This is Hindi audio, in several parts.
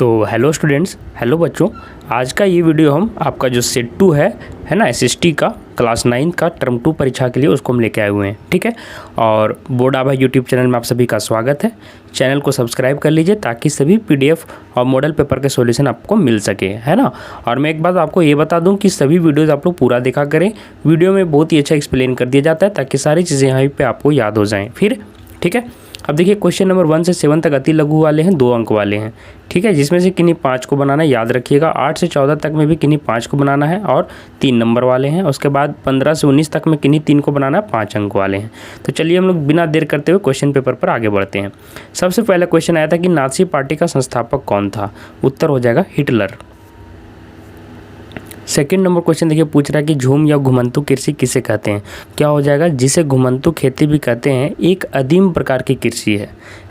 तो हेलो स्टूडेंट्स, हेलो बच्चों। आज का ये वीडियो हम आपका जो सेट 2 है ना, एसएसटी का क्लास 9 का टर्म 2 परीक्षा के लिए उसको हम लेके आए हुए हैं। ठीक है, और बोर्ड आभा यूट्यूब चैनल में आप सभी का स्वागत है। चैनल को सब्सक्राइब कर लीजिए ताकि सभी पीडीएफ और मॉडल पेपर के सॉल्यूशन आपको मिल सके, है ना। और मैं एक बात आपको ये बता दूं कि सभी वीडियोज़ आप लोग पूरा देखा करें। वीडियो में बहुत ही अच्छा एक्सप्लेन कर दिया जाता है ताकि सारी चीज़ें यहाँ पे आपको याद हो जाएँ फिर। ठीक है, अब देखिए क्वेश्चन नंबर 1 से 7 तक अति लघु वाले हैं, 2 अंक वाले हैं। ठीक है, जिसमें से किन्हीं 5 को बनाना है, याद रखिएगा। 8 से 14 तक में भी किन्हीं 5 को बनाना है और 3 नंबर वाले हैं। उसके बाद 15 से 19 तक में किन्हीं 3 को बनाना है, 5 अंक वाले हैं। तो चलिए हम लोग बिना देर करते हुए क्वेश्चन पेपर पर आगे बढ़ते हैं। सबसे पहला क्वेश्चन आया था कि नाज़ी पार्टी का संस्थापक कौन था। उत्तर हो जाएगा हिटलर। सेकंड नंबर क्वेश्चन देखिए, पूछ रहा है कि झूम या घुमंतु कृषि किसे कहते हैं। क्या हो जाएगा, जिसे घुमंतु खेती भी कहते हैं, एक अदीम प्रकार की कृषि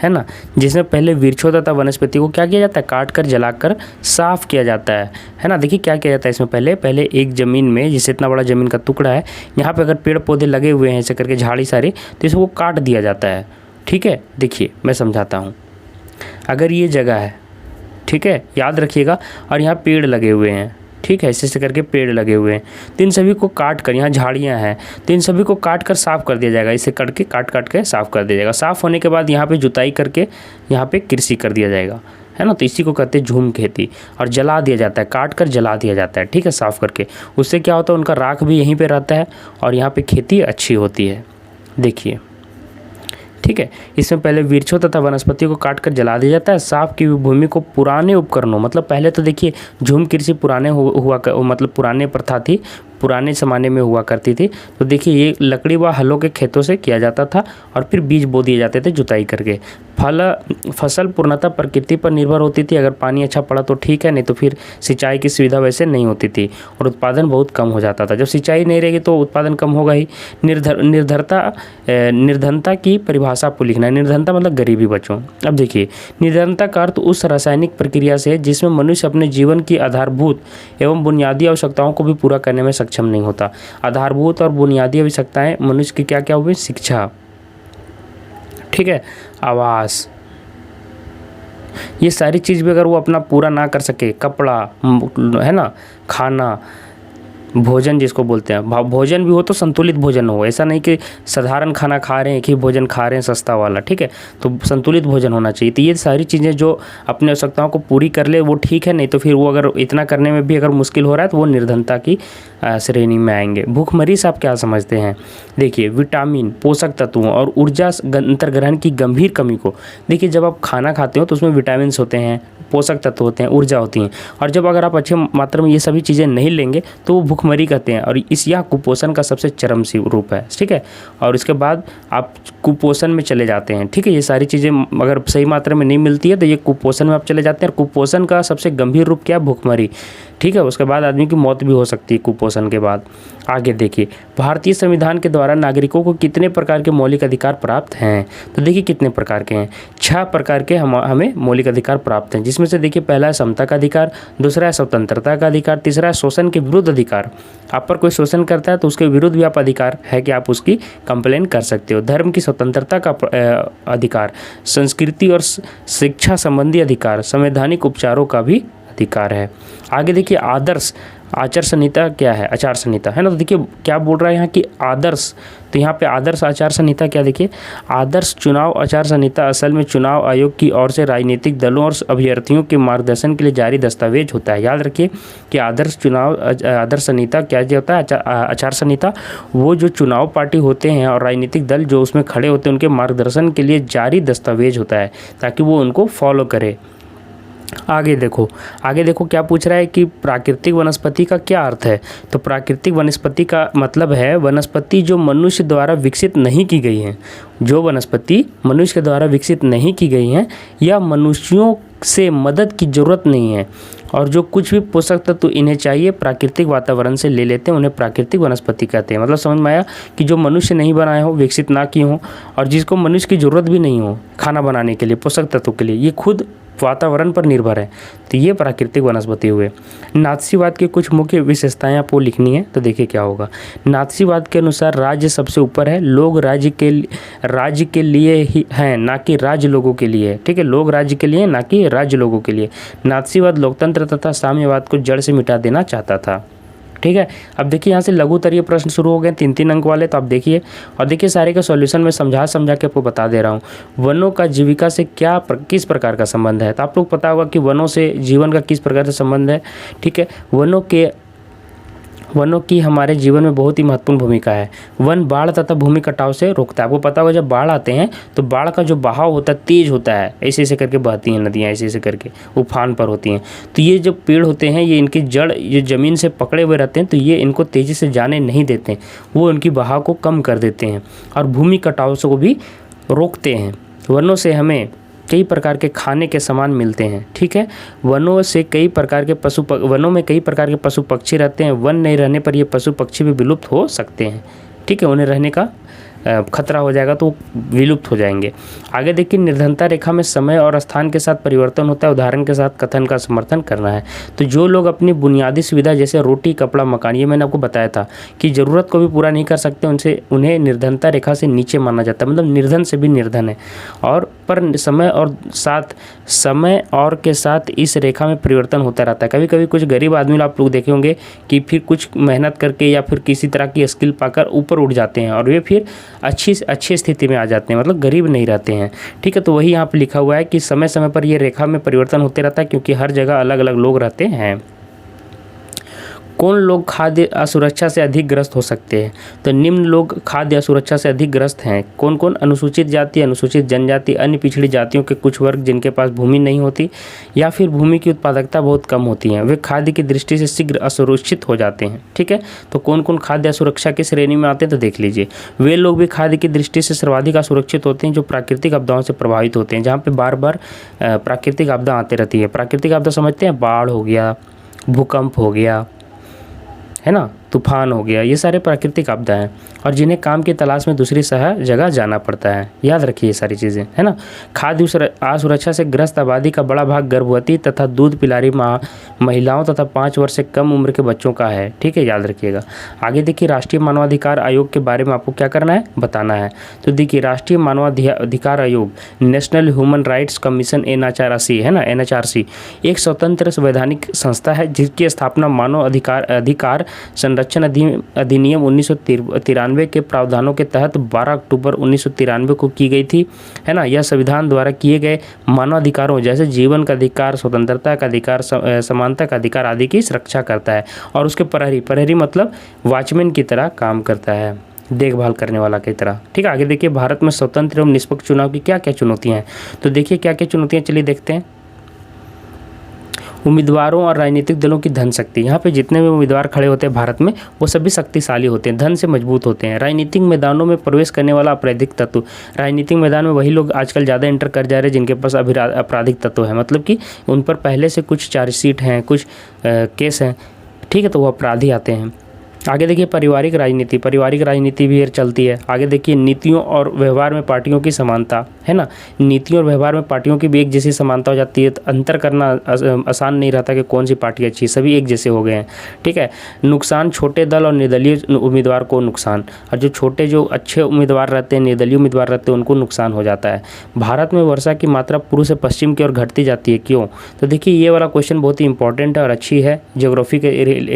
है ना, जिसमें पहले वृक्षों तथा वनस्पति को क्या किया जाता है, काट कर जलाकर साफ किया जाता है ना। देखिए क्या किया जाता है इसमें, पहले एक ज़मीन में, जैसे इतना बड़ा ज़मीन का टुकड़ा है, यहाँ पर अगर पेड़ पौधे लगे हुए हैं ऐसे करके झाड़ी सारे, तो इसको काट दिया जाता है। ठीक है, देखिए मैं समझाता हूँ। अगर ये जगह है, ठीक है, याद रखिएगा, और यहाँ पेड़ लगे हुए हैं, ठीक है, ऐसे करके पेड़ लगे हुए हैं, तो इन सभी को काट कर, यहाँ झाड़ियाँ हैं, तो इन सभी को काट कर साफ़ कर दिया जाएगा। इसे काट के साफ़ कर दिया जाएगा। साफ़ होने के बाद यहाँ पे जुताई करके यहाँ पे कृषि कर दिया जाएगा, है ना। तो इसी को कहते हैं झूम खेती। और जला दिया जाता है, काट कर जला दिया जाता है, ठीक है, साफ़ करके। उससे क्या होता है, उनका राख भी यहीं पर रहता है और यहाँ पर खेती अच्छी होती है। देखिए, ठीक है, इसमें पहले वृक्षों तथा वनस्पति को काट कर जला दिया जाता है। साफ की हुई भूमि को पुराने उपकरणों, मतलब पहले तो देखिए झूम कृषि पुराने मतलब पुराने प्रथा थी, पुराने ज़माने में हुआ करती थी। तो देखिए ये लकड़ी व हलों के खेतों से किया जाता था और फिर बीज बो दिए जाते थे जुताई करके। फसल पूर्णतः प्रकृति पर निर्भर होती थी। अगर पानी अच्छा पड़ा तो ठीक है, नहीं तो फिर सिंचाई की सुविधा वैसे नहीं होती थी और उत्पादन बहुत कम हो जाता था। जब सिंचाई नहीं रहेगी तो उत्पादन कम होगा ही। निर्धनता की परिभाषा आपको लिखना है। निर्धनता मतलब गरीबी बच्चों। अब देखिए, निर्धनता का अर्थ उस रासायनिक प्रक्रिया से है जिसमें मनुष्य अपने जीवन की आधारभूत एवं बुनियादी आवश्यकताओं को भी पूरा करने में सक्षम नहीं होता। आधारभूत और बुनियादी आवश्यकताएं मनुष्य की क्या क्या हुई, शिक्षा, ठीक है, आवास, ये सारी चीज़ भी अगर वो अपना पूरा ना कर सके, कपड़ा, है ना, खाना, भोजन जिसको बोलते हैं, भोजन भी हो तो संतुलित भोजन हो। ऐसा नहीं कि साधारण खाना खा रहे हैं, एक ही भोजन खा रहे हैं सस्ता वाला, ठीक है। तो संतुलित भोजन होना चाहिए। तो ये सारी चीज़ें जो अपनी आवश्यकताओं को पूरी कर ले वो ठीक है, नहीं तो फिर वो अगर इतना करने में भी अगर मुश्किल हो रहा है तो वो निर्धनता की श्रेणी में आएंगे। भूखमरी से आप क्या समझते हैं। देखिए, विटामिन, पोषक तत्वों और ऊर्जा अंतर्ग्रहण की गंभीर कमी को, देखिए जब आप खाना खाते हो तो उसमें विटामिन होते हैं, पोषक तत्व होते हैं, ऊर्जा होती हैं, और जब अगर आप अच्छे मात्रा में ये सभी चीज़ें नहीं लेंगे तो वो भूखमरी कहते हैं। और यह कुपोषण का सबसे चरम सी रूप है, ठीक है। और इसके बाद आप कुपोषण में चले जाते हैं, ठीक है। ये सारी चीज़ें अगर सही मात्रा में नहीं मिलती है तो ये कुपोषण में आप चले जाते हैं। और कुपोषण का सबसे गंभीर रूप क्या है, भूखमरी, ठीक है। उसके बाद आदमी की मौत भी हो सकती है कुपोषण के बाद। आगे देखिए, भारतीय संविधान के द्वारा नागरिकों को कितने प्रकार के मौलिक अधिकार प्राप्त हैं। तो देखिए कितने प्रकार के हैं, 6 प्रकार के हमें मौलिक अधिकार प्राप्त हैं। जिसमें से देखिए, पहला है समता का अधिकार, दूसरा है स्वतंत्रता का अधिकार, तीसरा है शोषण के विरुद्ध अधिकार। आप पर कोई शोषण करता है तो उसके विरुद्ध भी आप अधिकार है कि आप उसकी कंप्लेन कर सकते हो। धर्म की स्वतंत्रता का अधिकार, संस्कृति और शिक्षा संबंधी अधिकार, संवैधानिक उपचारों का भी अधिकार है। आगे देखिए, आदर्श आचार संहिता क्या है, आचार संहिता, है ना। तो देखिए क्या बोल रहा है यहाँ की आदर्श, तो यहाँ पे आदर्श आचार संहिता क्या, देखिए आदर्श चुनाव आचार संहिता असल में चुनाव आयोग की ओर से राजनीतिक दलों और अभ्यर्थियों के मार्गदर्शन के लिए जारी दस्तावेज होता है। याद रखिए कि आदर्श संहिता क्या होता है, आचार संहिता, वो जो चुनाव पार्टी होते हैं और राजनीतिक दल जो उसमें खड़े होते हैं उनके मार्गदर्शन के लिए जारी दस्तावेज होता है ताकि वो उनको फॉलो करे। आगे देखो क्या पूछ रहा है कि प्राकृतिक वनस्पति का क्या अर्थ है। तो प्राकृतिक वनस्पति का मतलब है वनस्पति जो मनुष्य द्वारा विकसित नहीं की गई हैं, जो वनस्पति मनुष्य के द्वारा विकसित नहीं की गई हैं या मनुष्यों से मदद की ज़रूरत नहीं है, और जो कुछ भी पोषक तत्व इन्हें चाहिए प्राकृतिक वातावरण से ले लेते हैं, उन्हें प्राकृतिक वनस्पति कहते हैं। मतलब समझ में आया कि जो मनुष्य नहीं बनाए हो, विकसित ना किए हों, और जिसको मनुष्य की ज़रूरत भी नहीं हो खाना बनाने के लिए, पोषक तत्वों के लिए, ये खुद वातावरण पर निर्भर है। तो ये प्राकृतिक वनस्पति हुए। नाथसीवाद की कुछ मुख्य विशेषताएं आपको लिखनी है, तो देखिए क्या होगा। नाथसीवाद के अनुसार राज्य सबसे ऊपर है, लोग राज्य के लिए ही हैं, ना कि राज्य लोगों के लिए। ठीक है, लोग राज्य के लिए ना कि राज्य लोगों के लिए। नाथसीवाद लोकतंत्र तथा साम्यवाद को जड़ से मिटा देना चाहता था। ठीक है, अब देखिए यहाँ से लघुतरीय प्रश्न शुरू हो गए 3-3 अंक वाले, तो आप देखिए और देखिए सारे का सॉल्यूशन मैं समझा के आपको बता दे रहा हूँ। वनों का जीविका से किस प्रकार का संबंध है, तो आप लोग पता होगा कि वनों से जीवन का किस प्रकार से संबंध है। ठीक है, वनों की हमारे जीवन में बहुत ही महत्वपूर्ण भूमिका है। वन बाढ़ तथा भूमि कटाव से रोकता है। आपको पता होगा जब बाढ़ आते हैं तो बाढ़ का जो बहाव होता है तेज होता है, ऐसे ऐसे करके बहती हैं नदियाँ, ऐसे ऐसे करके उफान पर होती हैं। तो ये जो पेड़ होते हैं ये इनकी जड़ ये ज़मीन से पकड़े हुए रहते हैं, तो ये इनको तेज़ी से जाने नहीं देते, वो उनकी बहाव को कम कर देते हैं और भूमि कटाव को भी रोकते हैं। वनों से हमें कई प्रकार के खाने के सामान मिलते हैं। ठीक है, वनों में कई प्रकार के पशु पक्षी रहते हैं। वन नहीं रहने पर ये पशु पक्षी भी विलुप्त हो सकते हैं। ठीक है, उन्हें रहने का खतरा हो जाएगा तो विलुप्त हो जाएंगे। आगे देखिए, निर्धनता रेखा में समय और स्थान के साथ परिवर्तन होता है। उदाहरण के साथ कथन का समर्थन करना है। तो जो लोग अपनी बुनियादी सुविधा जैसे रोटी, कपड़ा, मकान, ये मैंने आपको बताया था कि ज़रूरत को भी पूरा नहीं कर सकते, उन्हें निर्धनता रेखा से नीचे माना जाता है, मतलब निर्धन से भी निर्धन है। और पर समय और के साथ इस रेखा में परिवर्तन होता रहता है। कभी कभी कुछ गरीब आदमी आप लोग देखे होंगे कि फिर कुछ मेहनत करके या फिर किसी तरह की स्किल पाकर ऊपर उठ जाते हैं और वे फिर अच्छी स्थिति में आ जाते हैं, मतलब गरीब नहीं रहते हैं। ठीक है, तो वही यहाँ पे लिखा हुआ है कि समय समय पर ये रेखा में परिवर्तन होते रहता है, क्योंकि हर जगह अलग अलग लोग रहते हैं। कौन लोग खाद्य असुरक्षा से अधिक ग्रस्त हो सकते हैं, तो निम्न लोग खाद्य असुरक्षा से अधिक ग्रस्त हैं। कौन कौन? अनुसूचित जाति, अनुसूचित जनजाति, अन्य पिछड़ी जातियों के कुछ वर्ग जिनके पास भूमि नहीं होती या फिर भूमि की उत्पादकता बहुत कम होती है, वे खाद्य की दृष्टि से शीघ्र असुरक्षित हो जाते हैं। ठीक है, तो कौन कौन खाद्य असुरक्षा की श्रेणी में आते हैं, तो देख लीजिए। वे लोग भी खाद्य की दृष्टि से सर्वाधिक असुरक्षित होते हैं जो प्राकृतिक आपदाओं से प्रभावित होते हैं, जहाँ पे बार बार प्राकृतिक आपदा आती रहती है। प्राकृतिक आपदा समझते हैं, बाढ़ हो गया, भूकंप हो गया, है ना, तूफान हो गया, ये सारे प्राकृतिक आपदा हैं और जिन्हें काम की तलाश में दूसरी जगह जाना पड़ता है। याद रखिए ये सारी चीज़ें, है ना। खाद्य असुरक्षा से ग्रस्त आबादी का बड़ा भाग गर्भवती तथा दूध पिलारी महिलाओं तथा 5 वर्ष से कम उम्र के बच्चों का है। ठीक है, याद रखिएगा। आगे देखिए, राष्ट्रीय मानवाधिकार आयोग के बारे में आपको क्या करना है, बताना है। तो देखिए, राष्ट्रीय मानवाधिकार आयोग, national human rights commission, NHRC है ना, NHRC एक स्वतंत्र संवैधानिक संस्था है जिसकी स्थापना मानव अधिकार संरक्षण अधिनियम 1993 के प्रावधानों के तहत 12 अक्टूबर 1993 को की गई थी, है ना। यह संविधान द्वारा किए गए मानवाधिकारों जैसे जीवन का अधिकार, स्वतंत्रता का अधिकार, समानता का अधिकार आदि की सुरक्षा करता है और उसके प्रहरी मतलब वॉचमैन की तरह काम करता है, देखभाल करने वाला की तरह। ठीक है, आगे देखिए, भारत में स्वतंत्र एवं निष्पक्ष चुनाव की क्या क्या चुनौतियाँ हैं, तो देखिए क्या क्या चुनौतियाँ, चलिए देखते हैं। उम्मीदवारों और राजनीतिक दलों की धन शक्ति, यहाँ पे जितने भी उम्मीदवार खड़े होते हैं भारत में वो सभी शक्तिशाली होते हैं, धन से मजबूत होते हैं। राजनीतिक मैदानों में प्रवेश करने वाला आपराधिक तत्व, राजनीतिक मैदान में वही लोग आजकल ज़्यादा एंटर कर जा रहे हैं जिनके पास आपराधिक तत्व है, मतलब कि उन पर पहले से कुछ चार्जशीट हैं, कुछ केस हैं। ठीक है, तो वो अपराधी आते हैं। आगे देखिए, पारिवारिक राजनीति भी चलती है। आगे देखिए, नीतियों और व्यवहार में पार्टियों की समानता, है ना। नीतियों और व्यवहार में पार्टियों की भी एक जैसी समानता हो जाती है, तो अंतर करना आसान नहीं रहता कि कौन सी पार्टी अच्छी, सभी एक जैसे हो गए हैं। ठीक है, नुकसान छोटे दल और निर्दलीय उम्मीदवार को नुकसान, और जो अच्छे उम्मीदवार रहते हैं, निर्दलीय उम्मीदवार रहते हैं, उनको नुकसान हो जाता है। भारत में वर्षा की मात्रा पूर्व से पश्चिम की ओर घटती जाती है, क्यों? तो देखिए, ये वाला क्वेश्चन बहुत ही इंपॉर्टेंट है और अच्छी है, ज्योग्राफी के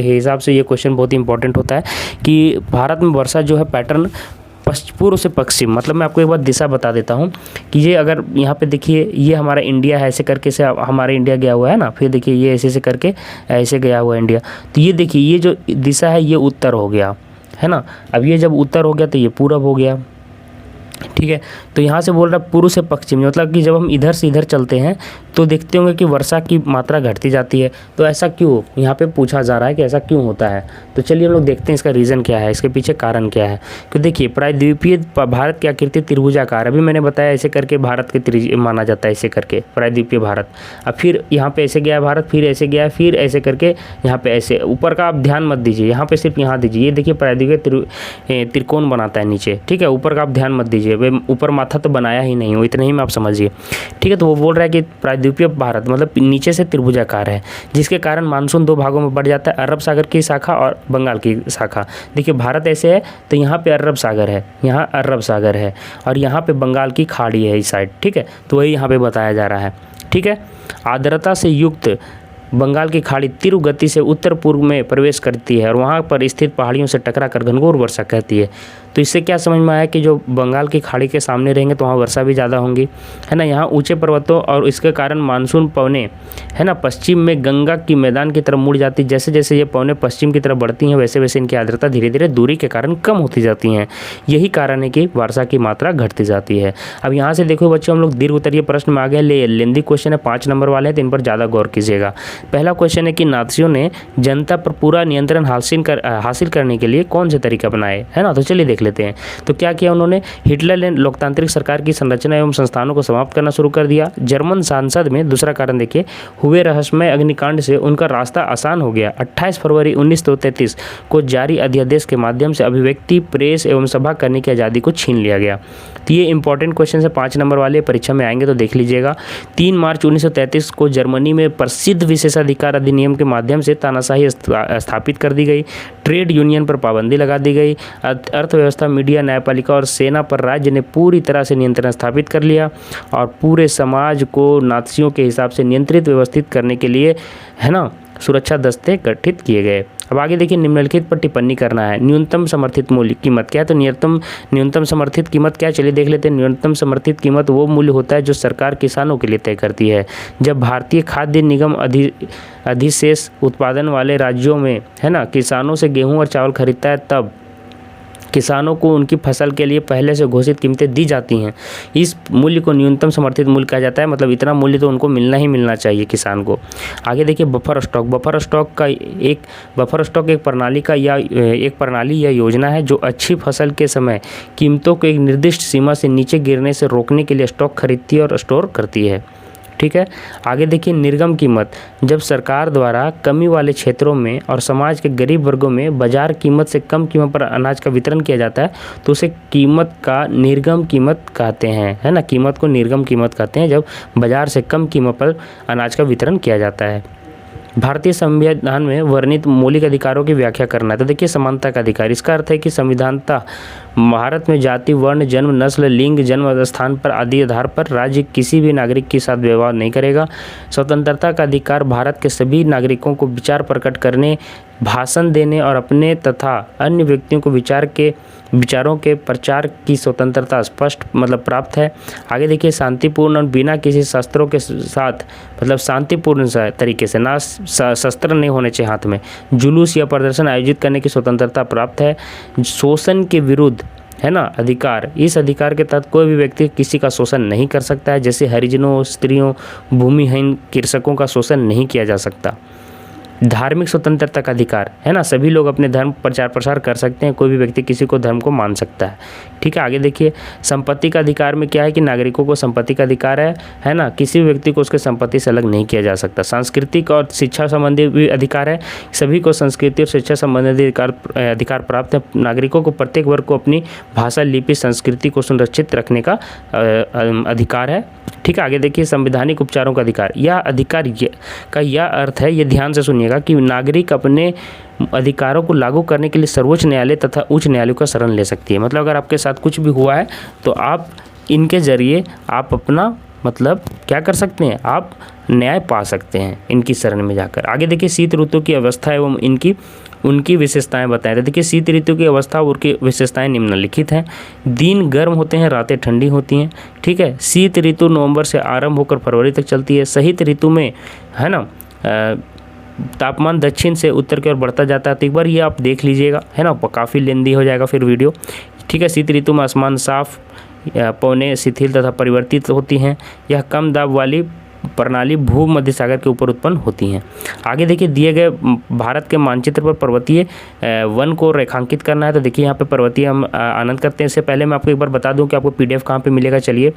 हिसाब से ये क्वेश्चन बहुत ही इंपॉर्टेंट होता है कि भारत में वर्षा जो है पैटर्न पूर्व से पश्चिम, मतलब मैं आपको एक बार दिशा बता देता हूँ कि ये अगर यहाँ पे देखिए, ये हमारा इंडिया है, ऐसे करके से हमारा इंडिया गया हुआ है ना, फिर देखिए ये ऐसे करके ऐसे गया हुआ है इंडिया, तो ये देखिए ये जो दिशा है ये उत्तर हो गया, है ना। अब ये जब उत्तर हो गया तो ये पूरब हो गया। ठीक है, तो यहाँ से बोल रहा है पूर्व से पश्चिम, मतलब कि जब हम इधर से इधर चलते हैं तो देखते होंगे कि वर्षा की मात्रा घटती जाती है। तो ऐसा क्यों, यहाँ पे पूछा जा रहा है कि ऐसा क्यों होता है। तो चलिए हम लोग देखते हैं इसका रीज़न क्या है, इसके पीछे कारण क्या है। तो देखिए, प्रायद्वीपीय भारत की आकृति त्रिभुजाकार, अभी मैंने बताया ऐसे करके भारत के माना जाता है, ऐसे करके प्रायद्वीपीय भारत। अब फिर यहाँ पे ऐसे गया भारत, फिर ऐसे गया, फिर ऐसे करके यहाँ पे ऐसे। ऊपर का आप ध्यान मत दीजिए, यहाँ पे सिर्फ यहाँ दीजिए। ये देखिए प्रायद्वीपीय त्रिकोण बनाता है नीचे। ठीक है, ऊपर का आप ध्यान मत दीजिए, वे ऊपर माथा तो बनाया ही नहीं हो, इतना ही में आप समझिए। ठीक है, तो वो बोल रहा है कि महाद्वीपीय भारत मतलब नीचे से त्रिभुजाकार है, जिसके कारण मानसून दो भागों में बढ़ जाता है, अरब सागर की शाखा और बंगाल की शाखा। देखिए भारत ऐसे है तो यहाँ पे अरब सागर है, यहाँ अरब सागर है और यहाँ पे बंगाल की खाड़ी है इस साइड, ठीक है, तो वही यहाँ पे बताया जा रहा है, ठीक है। आर्द्रता से युक्त बंगाल की खाड़ी तीव्र गति से उत्तर पूर्व में प्रवेश करती है और वहाँ पर स्थित पहाड़ियों से टकराकर घनघोर वर्षा कहती है। तो इससे क्या समझ में आया कि जो बंगाल की खाड़ी के सामने रहेंगे तो वहाँ वर्षा भी ज़्यादा होंगी, है ना। यहाँ ऊंचे पर्वतों और इसके कारण मानसून पवनें, है ना, पश्चिम में गंगा की मैदान की तरफ मुड़ जाती। जैसे जैसे ये पवनें पश्चिम की तरफ बढ़ती हैं वैसे वैसे इनकी आर्द्रता धीरे धीरे दूरी के कारण कम होती जाती हैं। यही कारण है कि वर्षा की मात्रा घटती जाती है। अब यहाँ से देखो बच्चों, हम लोग दीर्घ उत्तरीय प्रश्न में आ गए। लेंदी क्वेश्चन है, 5 नंबर वाले हैं, तो इन पर ज़्यादा गौर कीजिएगा। पहला क्वेश्चन है कि नाजियों ने जनता पर पूरा नियंत्रण हासिल करने के लिए कौन से तरीके अपनाए, है ना। तो चलिए देख लेते हैं। तो क्या किया उन्होंने, हिटलर ने लोकतांत्रिक सरकार की संरचना एवं संस्थानों को समाप्त करना शुरू कर दिया। जर्मन सांसद में दूसरा कारण देखिए, हुए रहस्यमय अग्निकांड से उनका रास्ता आसान हो गया। 28 फरवरी 1933 को जारी अध्यादेश के माध्यम से अभिव्यक्ति, प्रेस एवं सभा करने की आज़ादी को छीन लिया गया। तो ये इंपॉर्टेंट क्वेश्चन है, 5 नंबर वाले, परीक्षा में आएंगे तो देख लीजिएगा। 3 मार्च 1933 को जर्मनी में प्रसिद्ध विशेषाधिकार अधिनियम के माध्यम से तानाशाही स्थापित कर दी गई। ट्रेड यूनियन पर पाबंदी लगा दी गई। अर्थव्यवस्था, मीडिया, न्यायपालिका और सेना पर राज्य ने पूरी तरह से नियंत्रण स्थापित कर लिया और पूरे समाज को नाजियों के हिसाब से नियंत्रित व्यवस्थित करने के लिए, है ना, सुरक्षा दस्ते गठित किए गए। अब आगे देखिए, निम्नलिखित पर टिप्पणी करना है। न्यूनतम समर्थित मूल्य कीमत क्या है, तो न्यूनतम समर्थित कीमत क्या है, चलिए देख लेते हैं। न्यूनतम समर्थित कीमत वो मूल्य होता है जो सरकार किसानों के लिए तय करती है। जब भारतीय खाद्य निगम अधिशेष उत्पादन वाले राज्यों में, है ना, किसानों से गेहूं और चावल खरीदता है, तब किसानों को उनकी फसल के लिए पहले से घोषित कीमतें दी जाती हैं। इस मूल्य को न्यूनतम समर्थित मूल्य कहा जाता है, मतलब इतना मूल्य तो उनको मिलना ही मिलना चाहिए किसान को। आगे देखिए, बफर स्टॉक। बफर स्टॉक एक प्रणाली या योजना है जो अच्छी फसल के समय कीमतों को एक निर्दिष्ट सीमा से नीचे गिरने से रोकने के लिए स्टॉक खरीदती है और स्टोर करती है, ठीक है। आगे देखिए, निर्गम कीमत। जब सरकार द्वारा कमी वाले क्षेत्रों में और समाज के गरीब वर्गों में बाजार कीमत से कम कीमत पर अनाज का वितरण किया जाता है तो उसे कीमत का निर्गम कीमत कहते हैं, है ना। कीमत को निर्गम कीमत कहते हैं जब बाजार से कम कीमत पर अनाज का वितरण किया जाता है। भारतीय संविधान में वर्णित मौलिक अधिकारों की व्याख्या करना है, तो देखिए, समानता का अधिकार। इसका अर्थ है कि संविधानतः भारत में जाति, वर्ण, जन्म, नस्ल, लिंग, जन्म स्थान पर आदि आधार पर राज्य किसी भी नागरिक के साथ व्यवहार नहीं करेगा। स्वतंत्रता का अधिकार। भारत के सभी नागरिकों को विचार प्रकट करने, भाषण देने और अपने तथा अन्य व्यक्तियों को विचारों के प्रचार की स्वतंत्रता स्पष्ट मतलब प्राप्त है। आगे देखिए, शांतिपूर्ण और बिना किसी शस्त्रों के साथ, मतलब शांतिपूर्ण तरीके से, ना शस्त्र नहीं होने चाहिए हाथ में, जुलूस या प्रदर्शन आयोजित करने की स्वतंत्रता प्राप्त है। शोषण के विरुद्ध, है ना, अधिकार। इस अधिकार के तहत कोई भी व्यक्ति किसी का शोषण नहीं कर सकता है, जैसे हरिजनों, स्त्रियों, भूमिहीन, कृषकों का शोषण नहीं किया जा सकता। धार्मिक स्वतंत्रता का अधिकार, है ना, सभी लोग अपने धर्म प्रचार प्रसार कर सकते हैं, कोई भी व्यक्ति किसी को धर्म को मान सकता है, ठीक है। आगे देखिए, संपत्ति का अधिकार में क्या है कि नागरिकों को संपत्ति का अधिकार है ना, किसी भी व्यक्ति को उसके संपत्ति से अलग नहीं किया जा सकता। सांस्कृतिक और शिक्षा संबंधी भी अधिकार है, सभी को संस्कृति और शिक्षा संबंधी अधिकार प्राप्त है। नागरिकों को प्रत्येक वर्ग को अपनी भाषा, लिपि, संस्कृति को सुरक्षित रखने का अधिकार है, ठीक है। आगे देखिए, संवैधानिक उपचारों का अधिकार। यह अधिकार का यह अर्थ है, ये ध्यान से सुनिएगा, कि नागरिक अपने अधिकारों को लागू करने के लिए सर्वोच्च न्यायालय तथा उच्च न्यायालय का शरण ले सकती है। मतलब अगर आपके साथ कुछ भी हुआ है तो आप इनके जरिए आप अपना मतलब क्या कर सकते हैं, आप न्याय पा सकते हैं इनकी शरण में जाकर। आगे देखिए, शीत ऋतु की अवस्था एवं उनकी विशेषताएं बताएं। तो देखिए, शीत ऋतु की अवस्था और उनकी विशेषताएं निम्नलिखित हैं। दिन गर्म होते हैं, रातें ठंडी होती हैं, ठीक है। शीत ऋतु नवंबर से आरंभ होकर फरवरी तक चलती है। शीत ऋतु में, है ना, तापमान दक्षिण से उत्तर की ओर बढ़ता जाता है। तो एक बार ये आप देख लीजिएगा, है ना, काफ़ी लेंदी हो जाएगा फिर वीडियो, ठीक है। शीत ऋतु में आसमान साफ, पवनें शिथिल तथा परिवर्तित होती हैं। यह कम दाब वाली प्रणाली भूमध्य सागर के ऊपर उत्पन्न होती हैं। आगे देखिए, दिए गए भारत के मानचित्र पर पर्वतीय वन को रेखांकित करना है। तो देखिए, यहाँ पे पर्वतीय हम आनंद करते हैं। इससे पहले मैं आपको एक बार बता दूं कि आपको पीडीएफ कहाँ पे मिलेगा। चलिए,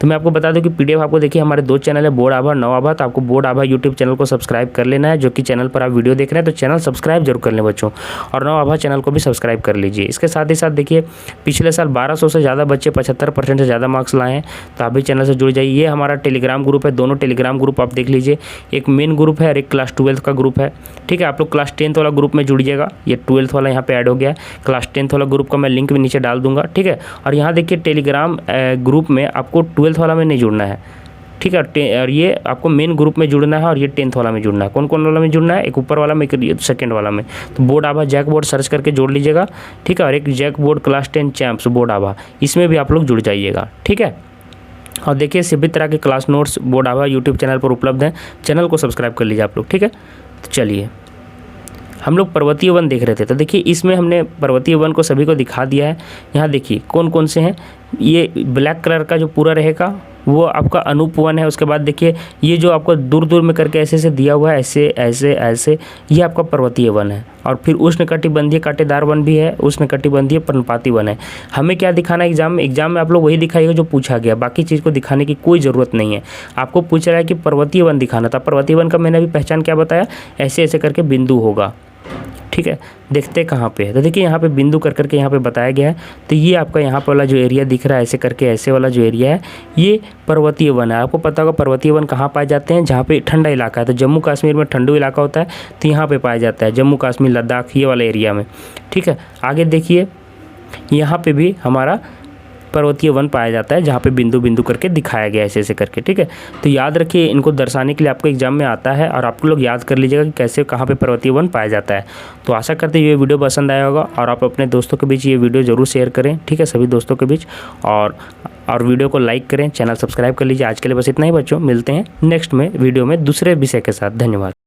तो मैं आपको बता दूं कि पीडीएफ आपको देखिए हमारे 2 चैनल है, बोर्ड आभा, नव आभा। तो आपको बोर्ड आभा यूट्यूब चैनल को सब्सक्राइब कर लेना है, जो कि चैनल पर आप वीडियो देख रहे हैं तो चैनल सब्सक्राइब जरूर कर लें बच्चों, और नव आभा चैनल को भी सब्सक्राइब कर लीजिए। इसके साथ ही साथ देखिए, पिछले साल 1200 से ज़्यादा बच्चे 75% से ज़्यादा मार्क्स लाए हैं, तो आप भी चैनल से जुड़ जाइए। ये हमारा टेलीग्राम ग्रुप है, दोनों टेलीग्राम ग्रुप आप देख लीजिए, एक मेन ग्रुप है और एक क्लास 12th का ग्रुप है। ठीक है, आप लोग क्लास 10th वाला ग्रुप में जुड़िएगा। ये 12th वाला यहाँ पे ऐड हो गया है। क्लास 10th वाला ग्रुप का मैं लिंक भी नीचे डाल दूंगा। ठीक है, और यहाँ देखिए टेलीग्राम ग्रुप में आपको 12th वाला में नहीं जुड़ना है। ठीक है, और ये आपको मेन ग्रुप में जुड़ना है और ये 10th वाला में जुड़ना है। कौन कौन वाला में जुड़ना है? एक ऊपर वाला में, एक सेकंड वाला में। तो board Abha jack board search करके जोड़ लीजिएगा। ठीक है, और एक jack board class 10 champs board Abha, इसमें भी आप लोग जुड़ जाइएगा। ठीक है, और देखिए सभी तरह के क्लास नोट्स बोर्ड आभा यूट्यूब चैनल पर उपलब्ध हैं। चैनल को सब्सक्राइब कर लीजिए आप लोग। ठीक है, तो चलिए हम लोग पर्वतीय वन देख रहे थे, तो देखिए इसमें हमने पर्वतीय वन को सभी को दिखा दिया है। यहाँ देखिए कौन कौन से हैं। ये ब्लैक कलर का जो पूरा रहेगा वो आपका अनूप वन है। उसके बाद देखिए ये जो आपको दूर दूर में करके ऐसे ऐसे दिया हुआ है, ऐसे ऐसे ऐसे, ये आपका पर्वतीय वन है। और फिर उष्णकटिबंधीय कांटेदार वन भी है, उष्णकटिबंधीय पर्णपाती वन है। हमें क्या दिखाना है एग्जाम में आप लोग वही दिखाइएगा जो पूछा गया, बाकी चीज़ को दिखाने की कोई ज़रूरत नहीं है। आपको पूछ रहा है कि पर्वतीय वन दिखाना था, पर्वतीय वन का मैंने अभी पहचान क्या बताया, ऐसे ऐसे करके बिंदु होगा। ठीक है, देखते कहाँ पे है, तो देखिए यहाँ पे बिंदु कर करके यहाँ पे बताया गया है। तो ये आपका यहाँ पे वाला जो एरिया दिख रहा है ऐसे करके, ऐसे वाला जो एरिया है ये पर्वतीय वन है। आपको पता होगा पर्वतीय वन कहाँ पाए जाते हैं, जहाँ पे ठंडा इलाका है। तो जम्मू कश्मीर में ठंडू इलाका होता है, तो यहाँ पे पाया जाता है जम्मू कश्मीर लद्दाख ये वाला एरिया में। ठीक है, आगे देखिए यहाँ पे भी हमारा पर्वतीय वन पाया जाता है, जहाँ पे बिंदु बिंदु करके दिखाया गया है ऐसे ऐसे करके। ठीक है, तो याद रखिए इनको दर्शाने के लिए आपको एग्जाम में आता है, और आप लोग याद कर लीजिएगा कि कैसे कहाँ पे पर्वतीय वन पाया जाता है। तो आशा करते हैं ये वीडियो पसंद आया होगा, और आप अपने दोस्तों के बीच ये वीडियो ज़रूर शेयर करें। ठीक है, सभी दोस्तों के बीच, और वीडियो को लाइक करें, चैनल सब्सक्राइब कर लीजिए। आज के लिए बस इतना ही बच्चों, मिलते हैं नेक्स्ट में वीडियो में दूसरे विषय के साथ। धन्यवाद।